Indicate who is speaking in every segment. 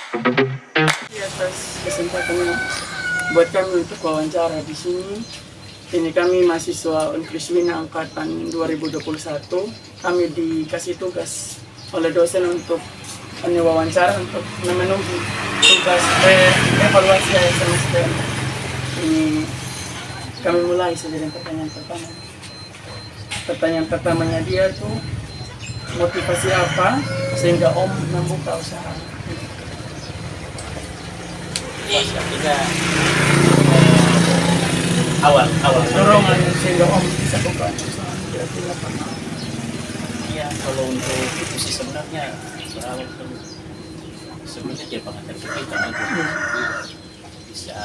Speaker 1: Di atas kesempatannya buat kami untuk wawancara di sini. Ini kami mahasiswa Unkriswina angkatan 2021. Kami dikasih tugas oleh dosen untuk wawancara untuk memenuhi tugas evaluasi akhir semester. Ini kami mulai saja dengan pertanyaan pertama. Pertanyaan pertamanya dia tuh motivasi apa sehingga Om membuka usaha?
Speaker 2: Artinya awal
Speaker 1: Dorongan sehingga Om bisa buka usaha kira-kira apa?
Speaker 2: ya, kalau untuk itu sih sebenarnya berawal kan sebenarnya dia pengantar kita nanti bisa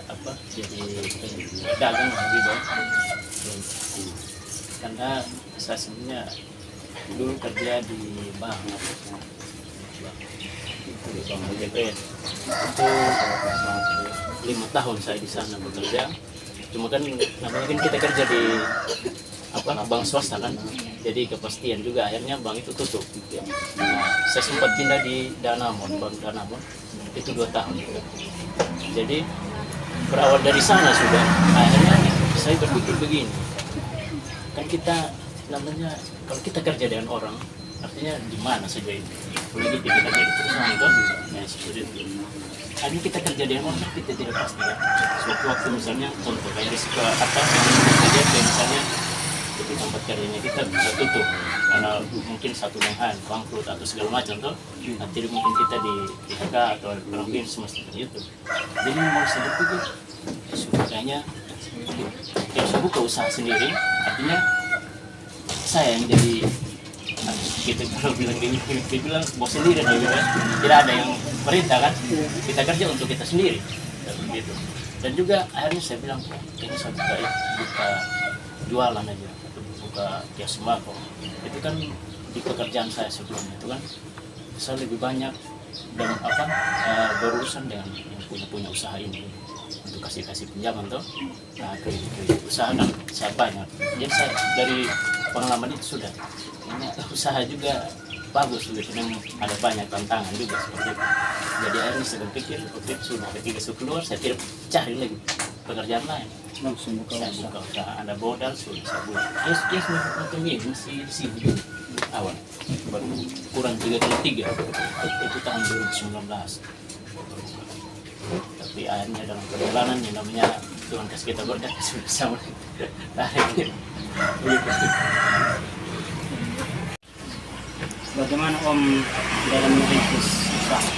Speaker 2: apa jadi dagang gitu karena saya sebenarnya dulu kerja di bank itu di bank BJPN itu 5 tahun saya di sana bekerja. Cuma kan namanya kan kita kerja di bank swasta kan, jadi kepastian juga akhirnya bank itu tutup. Nah, saya sempat pindah di bank Danamon itu 2 tahun. Jadi berawal dari sana sudah akhirnya saya berpikir begini, kan kita namanya kalau kita kerja dengan orang artinya di mana saja ini, apalagi kita kerja di perusahaan kan, ya seperti itu. Hanya kita kerja dengan orang kita tidak pasti ya. Suatu waktu misalnya contoh kayak risiko kerja kayak misalnya di tempat kerjanya kita bisa tutup karena mungkin satu dengan bangkrut atau segala macam tuh, nanti mungkin kita di PHK atau mungkin semesta itu. Jadi mau saya berpikir kayaknya saya buka usaha sendiri, artinya saya yang jadi kita kalau bilang dibilang bos sendiri gitu kan, tidak ada yang perintah kan, kita kerja untuk kita sendiri gitu. Dan juga akhirnya saya bilang ini saya buka jualan aja, buka kios sembako. Itu kan di pekerjaan saya sebelumnya itu kan saya lebih banyak dan berurusan dengan yang punya usaha ini untuk kasih pinjaman tuh, nah kredit usaha kan saya banyak. Jadi saya dari pengalaman itu sudah ini usaha juga bagus gitu, ada banyak tantangan juga seperti itu. Jadi akhirnya saya berpikir oke sudah ketika saya keluar saya tidak cari lagi pekerjaan lain,
Speaker 1: Langsung buka
Speaker 2: saya
Speaker 1: usaha.
Speaker 2: buka usaha, ada modal sudah saya buat. Yes macam ini masih di sini awal baru kurang 3 kali 3 itu tahun 2019. Tapi akhirnya dalam perjalanan yang namanya Tuhan kasih kita berkat sudah sama tarik.
Speaker 3: Bagaimana Om dalam merintis usaha?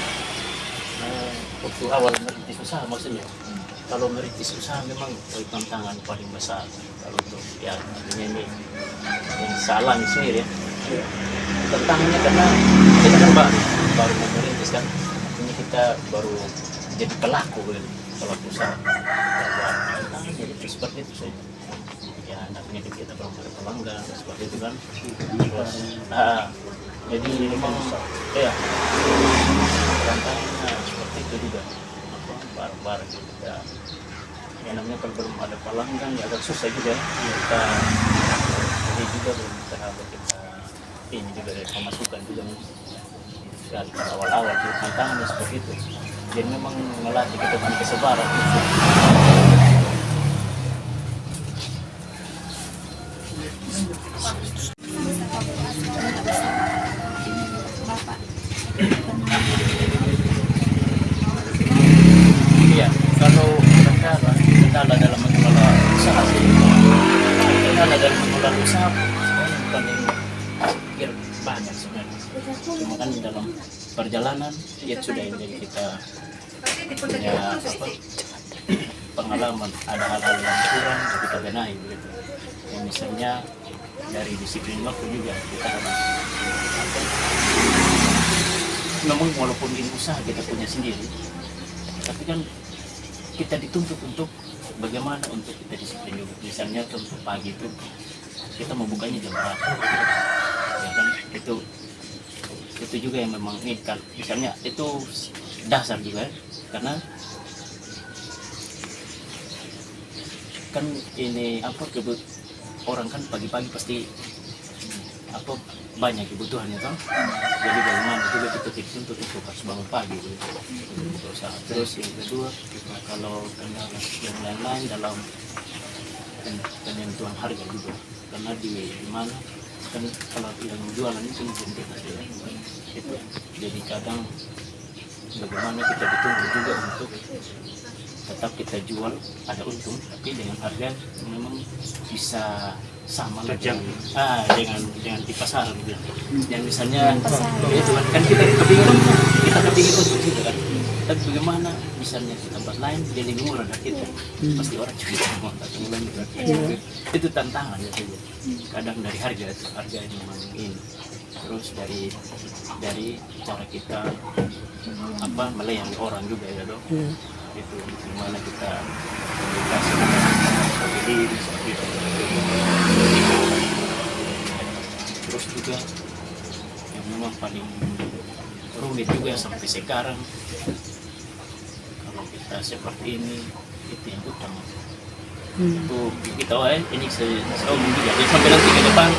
Speaker 2: Waktu awal merintis usaha maksudnya, kalau merintis usaha memang tantangan paling besar kalau untuk ya ini yang saya alami sendiri ya. Tantangannya karena kita kan baru mau merintis kan, artinya kita baru jadi pelaku usaha. Tantangannya itu seperti itu saja. Ya anaknya kita belum ada pelanggan seperti itu kan. Terus, jadi memang ya tantangannya seperti itu juga barang-barang gitu ya. Yang namanya kalau belum ada pelanggan ya agak susah juga kita, jadi juga belum terhambat kita ini juga dari pemasukan juga ya, pada awal-awal itu tantangannya seperti itu. Jadi memang melatih kita punya kesabaran gitu. Iya, kalau kendala dalam mengelola usaha sih, kendala dalam mengelola usaha sebenarnya paling pikir banyak sebenarnya. Cuma kan dalam perjalanan ya sudah ini kita punya pengalaman, ada hal-hal yang kurang kita benahi begitu. Ya, misalnya dari disiplin waktu juga kita harus memang walaupun ini usaha kita punya sendiri, tapi kan kita dituntut untuk bagaimana untuk kita disiplin juga. Misalnya untuk pagi itu kita membukanya jam berapa, ya kan itu juga yang memang ini kan misalnya itu dasar juga ya. Karena kan ini orang kan pagi-pagi pasti banyak kebutuhannya toh. Jadi bagaimana juga kita dituntut untuk harus bangun pagi gitu. Terus yang kedua, kita kalau kendala yang lain-lain dalam penentuan harga juga, karena di mana kan kalau yang jualan itu belum kita itu, jadi kadang bagaimana kita dituntut juga untuk tetap kita jual ada untung, tapi dengan harga memang bisa sama lah dengan di pasaran gitu. Yang misalnya itu kan kita kepingin untung gitu kan. Tapi bagaimana misalnya di tempat lain dia lebih murah dari kita, pasti orang juga mau datang ulang gitu. Itu tantangan ya saja. Kadang dari harga yang memang ini. Terus dari cara kita melayani orang juga ya dok. Itu gimana kita komunikasi dengan seperti itu. Terus juga yang memang paling rumit juga sampai sekarang, kalau kita seperti ini itu yang utama. Itu kita ini selalu juga jadi sampai nanti ke depan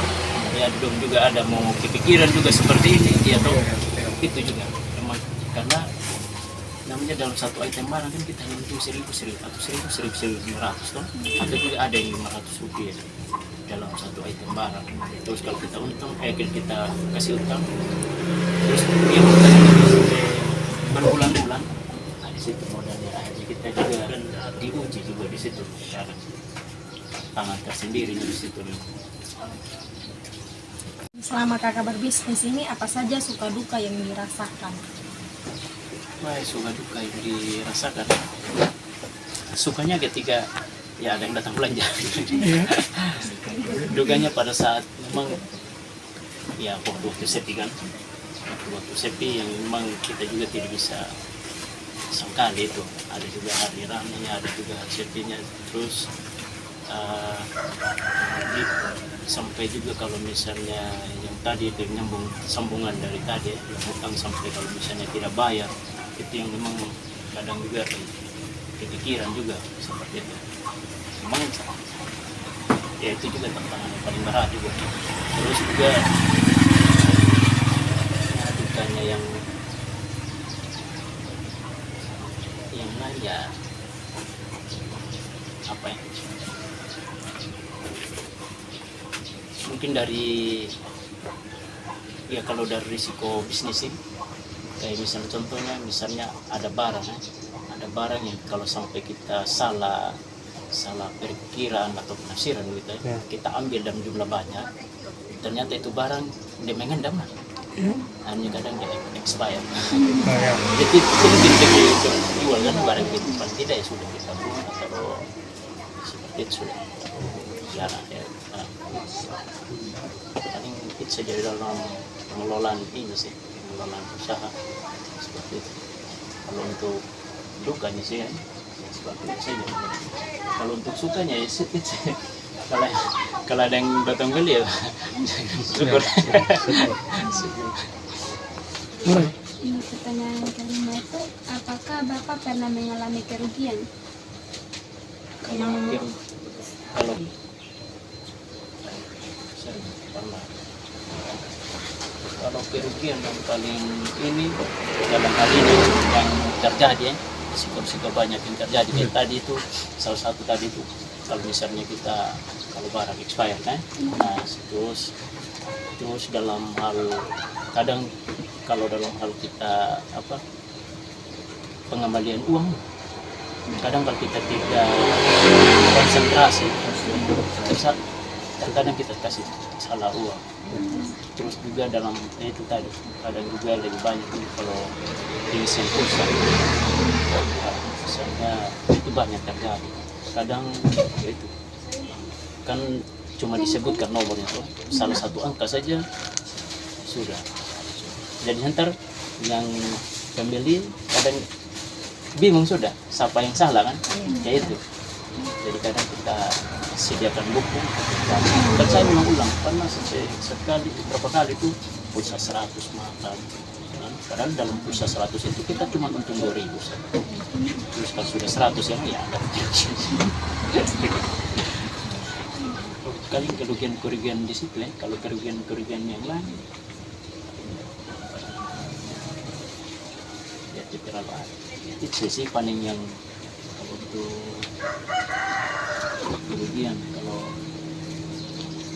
Speaker 2: ya dong juga ada mau kepikiran juga seperti ini ya dong. Itu juga memang karena namanya dalam satu item barang kan kita hitung 1.000 atau 1.500 toh, atau juga ada yang 500 rupiah dalam satu item barang. Terus kalau kita untung, kita kasih utang, terus dia utang berbulan-bulan, di situ modalnya aja kita juga diuji juga di situ, cara tangan tersendiri di situ.
Speaker 4: Selama kakak berbisnis ini apa saja suka duka yang dirasakan?
Speaker 2: Wah, suka duka yang dirasakan. Sukanya ketika ya ada yang datang belanja. Dukanya pada saat memang ya waktu sepi kan. Waktu sepi yang memang kita juga tidak bisa sangkali itu. Ada juga hari ramainya, ada juga hari sepinya. Terus sampai juga kalau misalnya yang tadi itu nyambung sambungan dari tadi yang hutang sampai kalau misalnya tidak bayar, itu yang memang kadang juga kepikiran juga seperti itu. Memang ya itu juga tantangan yang paling berat juga. Terus juga dukanya yang lain ya apa ya, mungkin dari ya kalau dari risiko bisnis ini kayak misalnya contohnya ada barang yang kalau sampai kita salah perkiraan atau penafsiran gitu ya, kita ambil dalam jumlah banyak, ternyata itu barang dia mengendam hanya kadang dia expired. Jadi itu mungkin jual kan barang itu paling tidak ya sudah kita buang atau seperti itu sudah jarang ya. Paling itu saja dalam pengelolaan ini sih, pengelolaan usaha seperti itu. Kalau untuk dukanya sih ya seperti itu saja. Kalau untuk sukanya ya sedikit sih. Kalau ada yang datang beli ya syukur.
Speaker 5: Pertanyaan kelima itu, apakah Bapak pernah mengalami kerugian?
Speaker 2: Kalau sering pernah. Kalau kerugian yang paling ini dalam hal ini yang terjadi ya, risiko banyak yang terjadi. Kayak tadi itu salah satu tadi itu kalau misalnya kita kalau barang expired kan, nah terus dalam hal kadang kalau dalam hal kita pengembalian uang, kadang kalau kita tidak konsentrasi kadang kita kasih salah uang. Terus juga dalam itu tadi kadang juga lebih banyak kalau disentuh misalnya itu banyak terjadi. Kadang itu kan cuma disebutkan nomornya tuh salah satu angka saja sudah. Jadi ntar yang pembeli kadang bingung sudah siapa yang salah kan, ya itu. Jadi kadang kita sediakan buku dan saya memang ulang karena sekali berapa kali itu pulsa 100 mahal kan? Padahal dalam pulsa 100 itu kita cuma untung 2.000 saja. Terus kalau sudah 100 ya ada kali kerugian di situ ya. Kalau kerugian yang lain terlalu ada. Itu sih paling yang kalau untuk kerugian kalau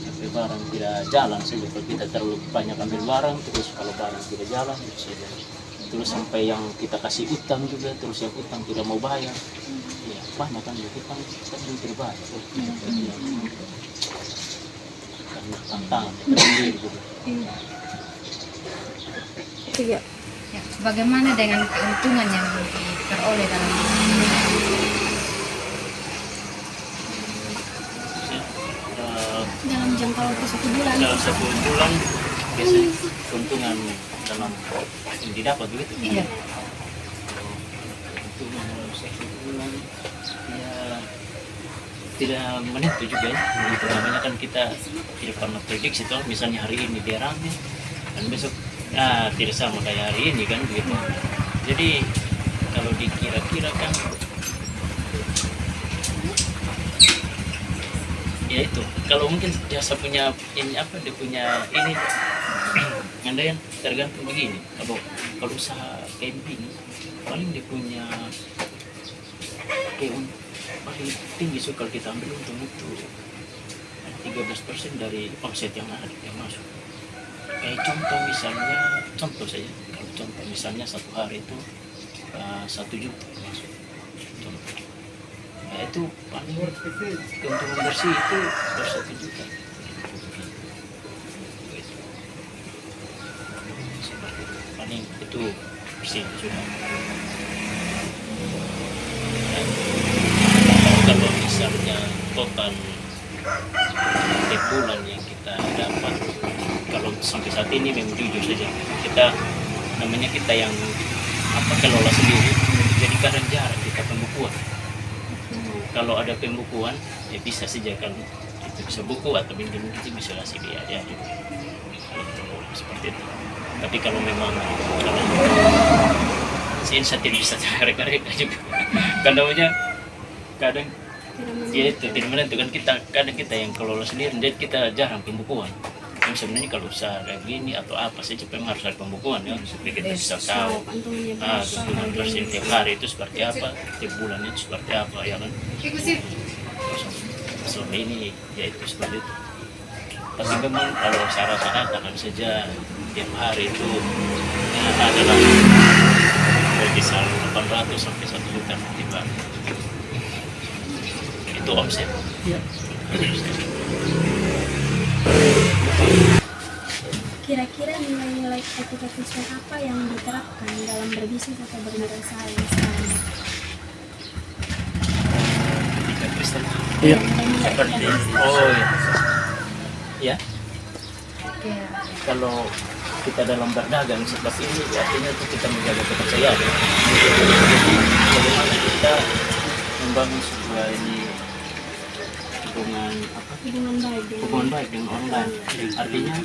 Speaker 2: sampai barang tidak jalan saja, kalau kita terlalu banyak ambil barang terus kalau barang tidak jalan itu saja. Terus sampai yang kita kasih utang juga, terus yang utang tidak mau bayar, ya banyak kan ya utang tapi tidak bayar. Karena tantangan tersendiri gitu.
Speaker 4: Iya.
Speaker 6: Ya, bagaimana dengan keuntungan yang diperoleh dalam bisnis?
Speaker 4: Dalam jangka waktu 1 bulan.
Speaker 2: Dalam 1 bulan biasanya keuntungan dalam yang didapat begitu.
Speaker 6: Iya.
Speaker 2: Keuntungan dalam 1 bulan ya tidak menentu juga ya. Begitu namanya kan kita tidak pernah prediksi toh, misalnya hari ini dia rame dan besok tidak sama kayak hari ini kan begitu. Jadi kalau dikira-kira kan ya itu kalau mungkin jasa punya ini apa dia punya ini ngandaian tergantung begini. Kalau usaha kayak begini paling dia punya paling tinggi so kalau kita ambil untung itu 13% dari omset yang ada yang masuk. Kayak contoh saja, kalau contoh misalnya 1 hari itu 1 juta masuk. Contoh. Nah, itu paling keuntungan bersih itu baru 1 juta. Seperti itu. Paling itu bersih sudah. Dan kalau misalnya total tiap bulan yang kita dapat, kalau sampai saat ini memang jujur saja kita namanya kita yang kelola sendiri, jadi kadang jarang kita pembukuan. Kalau ada pembukuan ya bisa saja kalau kita bisa buku atau mungkin kita bisa kasih dia aja gitu. Seperti itu. Tapi kalau memang kalau saya tidak bisa reka-reka juga kadang ya itu tidak menentukan kadang kita yang kelola sendiri, jadi kita jarang pembukuan. Yang sebenarnya kalau usaha kayak gini atau apa saja memang harus ada pembukuan ya, supaya kita bisa tahu keuntungan bersih tiap hari itu seperti apa, tiap bulan itu seperti apa ya kan. Selama ini ya itu seperti itu. Tapi memang kalau saya rasakan saja tiap hari itu adalah berkisar 800 sampai 1 juta tiap hari. Itu omset.
Speaker 1: Iya.
Speaker 4: Kira-kira nilai-nilai etika Kristen apa yang diterapkan dalam berbisnis atau berwirausaha yang sekarang?
Speaker 2: Etika Kristen.
Speaker 1: Iya.
Speaker 2: Seperti ya. Kalau kita dalam berdagang seperti ini artinya itu kita menjaga kepercayaan. Jadi bagaimana kita membangun sebuah hubungan baik dengan orang lain. Artinya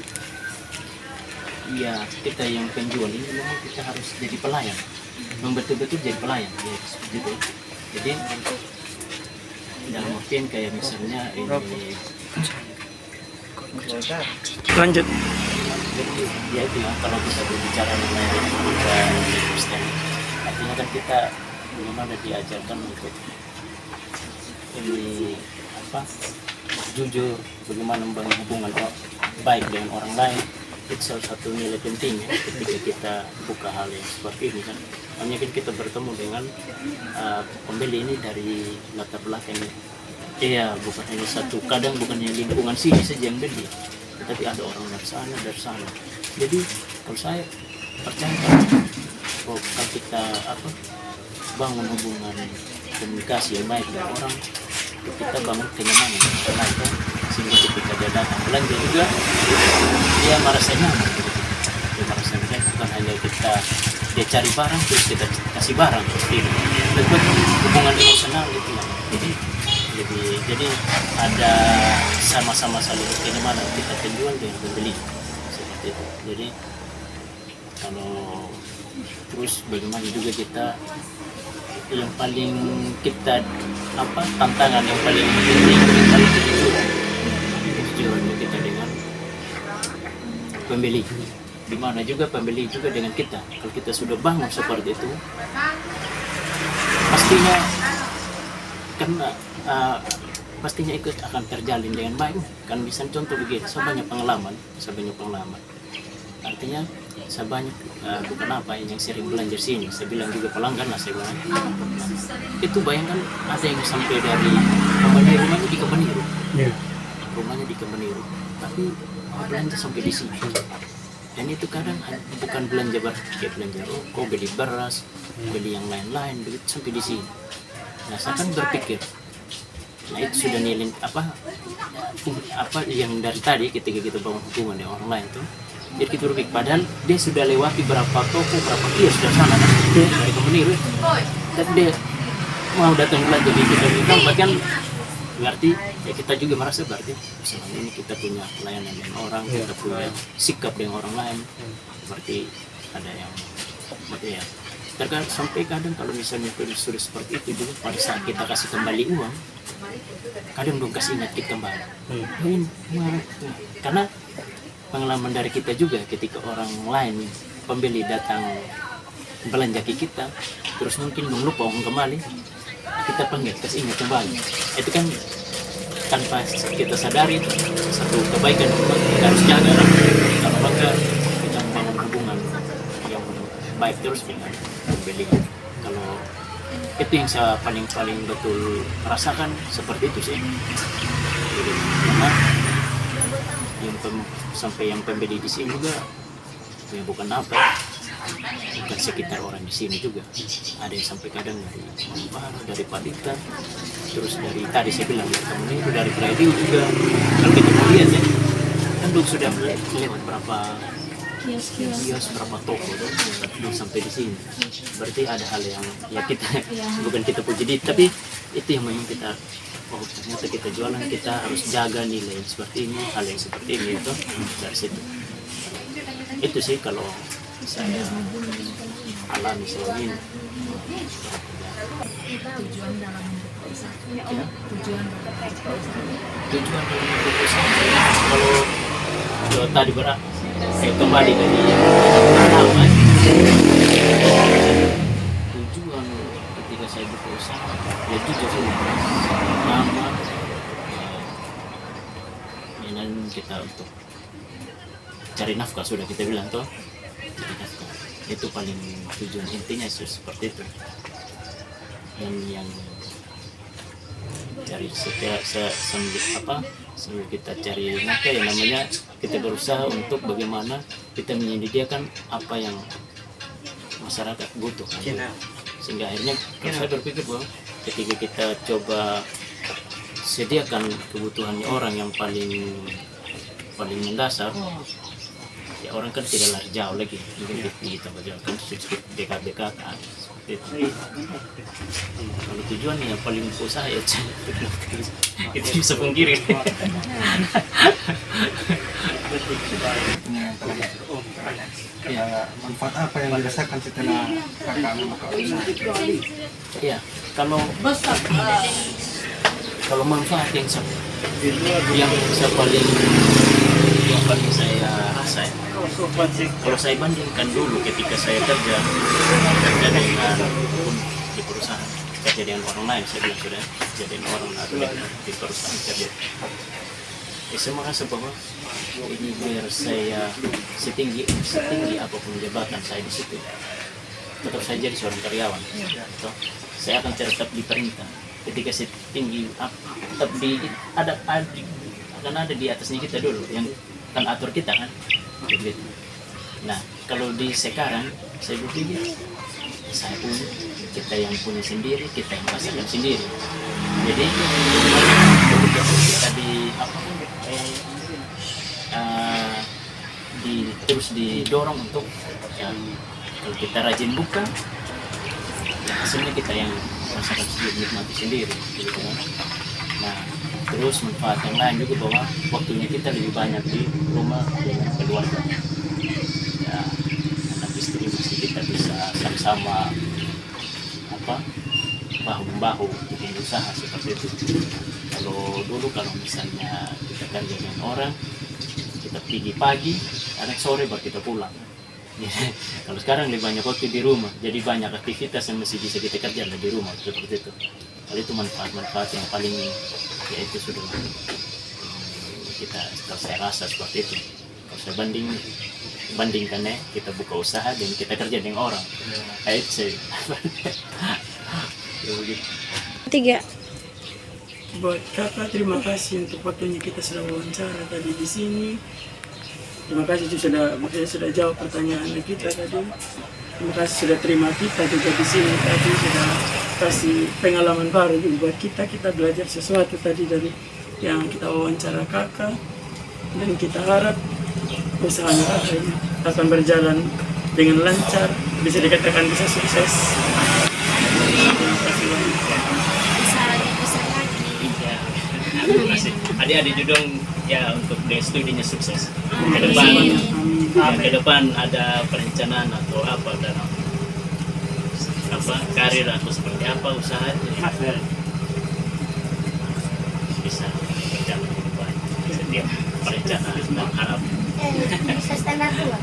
Speaker 2: ya kita yang penjual ini memang kita harus jadi pelayan, betul-betul jadi pelayan ya, gitu. Jadi dalam artian kayak misalnya ini
Speaker 1: Lanjut.
Speaker 2: jadi ya itu ya, kalau kita berbicara mengenai etika Kristen, artinya kan kita bagaimana diajarkan untuk ini jujur, bagaimana membangun hubungan baik dengan orang lain. Itu salah satu nilai penting ya, ketika kita buka hal yang seperti ini kan. Hanya kita bertemu dengan pembeli ini dari latar belakang iya, bukan hanya satu, kadang bukan hanya lingkungan sini saja yang beli, tetapi ada orang dari sana. Jadi kalau saya percaya kalau kita bangun hubungan komunikasi yang baik dengan orang, kita bangun kenyamanan dengan orang lain, sehingga ketika dia datang belanja juga dia merasa nyaman gitu. Dia merasa nyaman, bukan hanya dia cari barang terus kita kasih barang seperti itu. Berbuat hubungan emosional gitu ya. Jadi ada sama-sama saling kenyamanan kita penjual dengan pembeli seperti itu. Jadi kalau terus bagaimana juga kita yang paling kita tantangan yang paling penting kejujuran kita dengan pembeli. dimana juga pembeli juga dengan kita. Kalau kita sudah bangun seperti itu, pastinya karena pastinya ikut akan terjalin dengan baik. Kan bisa contoh begini, saya banyak pengalaman. Artinya saya banyak bukan apa yang sering belanja sini. Saya bilang juga pelanggan lah saya bilang. Itu bayangkan ada yang sampai dari rumahnya di Kebaniru. Rumahnya di Kebaniru, tapi belanja sampai di sini. Dan itu kadang bukan belanja kayak belanja rokok, beli beras, beli yang lain-lain, begitu sampai di sini. Nah saya kan berpikir, nah itu sudah nilai apa yang dari tadi ketika kita bangun hubungan dengan orang lain tuh, jadi kita berpikir padahal dia sudah lewati berapa toko, berapa kios dari sana kan, dari Kebaniru, dan dia mau datang belanja di kita bahkan berarti ya kita juga merasa berarti selama ini kita punya pelayanan dengan orang, kita punya sikap dengan orang lain, berarti ada yang berarti ya terkadang sampai kadang kalau misalnya sudah seperti itu juga pada saat kita kasih kembali uang kadang dong kasih ingat kita kembali. Karena pengalaman dari kita juga ketika orang lain pembeli datang belanja ke kita terus mungkin lupa uang kembali, kita panggil kasih ingat kembali. Itu kan tanpa kita sadari itu satu kebaikan kita harus jaga lah. Kalau maka kita membangun hubungan yang baik terus dengan pembeli. Kalau itu yang saya paling betul rasakan seperti itu sih. Jadi, karena sampai yang pembeli di sini juga ya bukan apa, bukan sekitar orang di sini juga. Ada yang sampai kadang dari Mampara, dari Padita, terus dari tadi saya bilang dari Kebaniru, dari Radio juga. Kalau kita mau lihat ya, kan dulu sudah lewat berapa kios, berapa toko tuh, belum sampai di sini. Berarti ada hal yang ya kita bukan kita puji diri, tapi itu yang memang kita ternyata kita jualan, kita harus jaga nilai seperti ini, hal yang seperti ini itu dari situ. Itu sih kalau saya alami selama ini.
Speaker 6: Tujuan dalam berusaha.
Speaker 2: Ya.
Speaker 6: Tujuan
Speaker 2: Tujuan dalam berusaha kalau tadi saya kembali dari pertama, tujuan ketika saya berusaha ya jujur pertama dan kita untuk cari nafkah, sudah kita bilang toh cari nafkah itu paling tujuan intinya seperti itu. Dan yang cari setiap sambil kita cari nafkah ya namanya kita berusaha untuk bagaimana kita menyediakan apa yang masyarakat butuhkan, sehingga akhirnya kalau saya berpikir bahwa ketika kita coba sediakan kebutuhan orang yang paling mendasar, ya orang kan tidak lari jauh lagi, mungkin kita berjalan kan sedikit dekat-dekat seperti itu. Kalau tujuannya yang paling usaha ya itu bisa pungkiri.
Speaker 7: Ya, manfaat apa yang dirasakan setelah kakak membuka usaha?
Speaker 2: Ya, kalau manfaat yang paling saya rasa ya, kalau saya bandingkan dulu ketika saya kerja dengan di perusahaan, kerja dengan orang lain, saya bilang sudah kerja dengan orang lain di perusahaan kerja. Saya merasa bahwa ini biar saya setinggi apapun jabatan saya di situ, tetap saya jadi seorang karyawan. Saya akan tetap diperintah. Ketika saya tinggi, tetap akan ada di atasnya kita dulu yang kan atur kita kan. Begitu. Nah kalau di sekarang saya berpikir saya punya, kita yang punya sendiri, kita yang rasakan sendiri. Jadi kita terus didorong untuk ya, kalau kita rajin buka ya hasilnya kita yang rasakan sendiri, nikmati sendiri gitu kan. Nah terus manfaat yang lain juga bahwa waktunya kita lebih banyak di rumah dengan keluarga ya, anak istri masih kita bisa sama-sama bahu-bahu bikin usaha seperti itu. Kalau dulu kalau misalnya kita kerja dengan orang, kita pergi pagi kadang sore baru kita pulang. Kalau sekarang lebih banyak waktu di rumah, jadi banyak aktivitas yang masih bisa kita kerjakan di rumah seperti itu. Kalau itu manfaat-manfaat yang paling ya itu sudah kita, kalau saya rasa seperti itu. Kalau saya bandingkan ya, kita buka usaha dan kita kerja dengan orang. Itu saya. Ya, begitu.
Speaker 4: 3.
Speaker 1: Buat kakak, terima kasih untuk waktunya kita sudah wawancara tadi di sini. Terima kasih sudah jawab pertanyaan kita tadi. Terima kasih sudah terima kita juga di sini tadi, sudah kasih pengalaman baru juga buat kita. Kita belajar sesuatu tadi dari yang kita wawancara kakak, dan kita harap usahanya kakak ini akan berjalan dengan lancar, bisa dikatakan bisa sukses. Terima kasih banyak.
Speaker 4: Usahanya besar lagi.
Speaker 2: Ya, terima kasih. Adik-adik juga ya untuk studinya sukses. Ke depan, ya, ke depan ada perencanaan atau apa dalam apa karir atau seperti apa usaha bisa berjalan dengan baik. Setiap perencanaan dan harap.
Speaker 5: Bisa standar dulu.